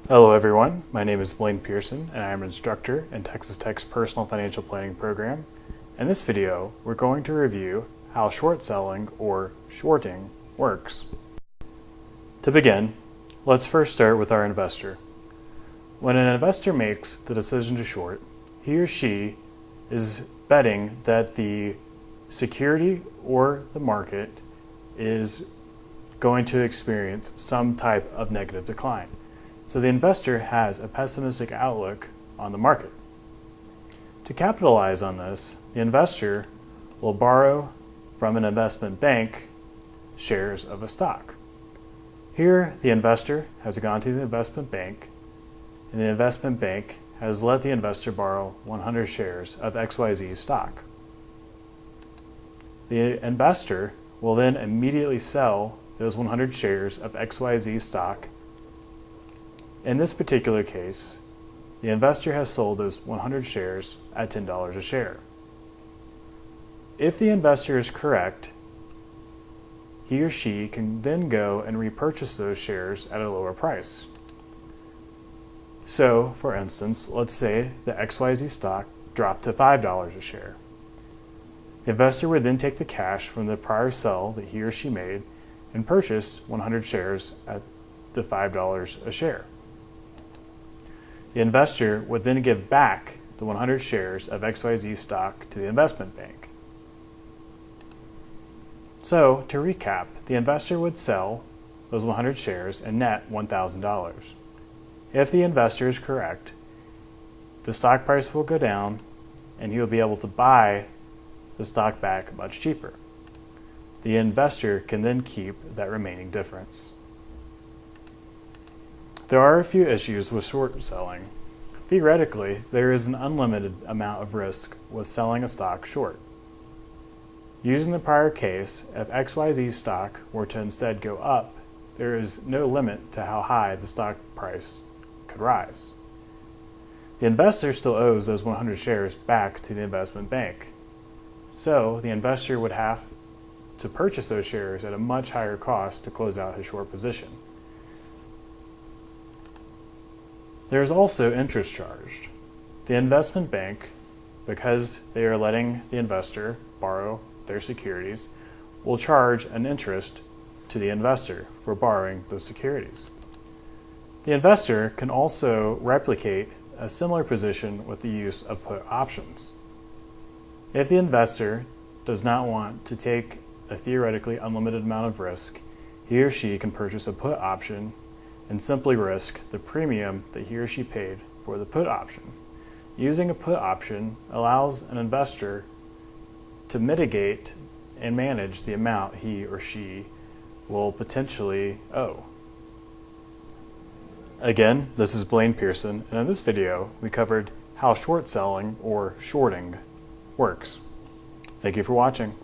Hello everyone, my name is Blaine Pearson and I am an instructor in Texas Tech's Personal Financial Planning program. In this video, we're going to review how short selling or shorting works. To begin, let's first start with our investor. When an investor makes the decision to short, he or she is betting that the security or the market is going to experience some type of negative decline. So the investor has a pessimistic outlook on the market. To capitalize on this, the investor will borrow from an investment bank shares of a stock. Here, the investor has gone to the investment bank, and the investment bank has let the investor borrow 100 shares of XYZ stock. The investor will then immediately sell those 100 shares of XYZ stock. In this particular case, the investor has sold those 100 shares at $10 a share. If the investor is correct, he or she can then go and repurchase those shares at a lower price. So, for instance, let's say the XYZ stock dropped to $5 a share. The investor would then take the cash from the prior sell that he or she made and purchase 100 shares at the $5 a share. The investor would then give back the 100 shares of XYZ stock to the investment bank. So, to recap, the investor would sell those 100 shares and net $1,000. If the investor is correct, the stock price will go down and he will be able to buy the stock back much cheaper. The investor can then keep that remaining difference. There are a few issues with short selling. Theoretically, there is an unlimited amount of risk with selling a stock short. Using the prior case, if XYZ stock were to instead go up, there is no limit to how high the stock price could rise. The investor still owes those 100 shares back to the investment bank. So, the investor would have to purchase those shares at a much higher cost to close out his short position. There is also interest charged. The investment bank, because they are letting the investor borrow their securities, will charge an interest to the investor for borrowing those securities. The investor can also replicate a similar position with the use of put options. If the investor does not want to take a theoretically unlimited amount of risk, he or she can purchase a put option and simply risk the premium that he or she paid for the put option. Using a put option allows an investor to mitigate and manage the amount he or she will potentially owe. Again, this is Blaine Pearson, and in this video we covered how short selling or shorting works. Thank you for watching.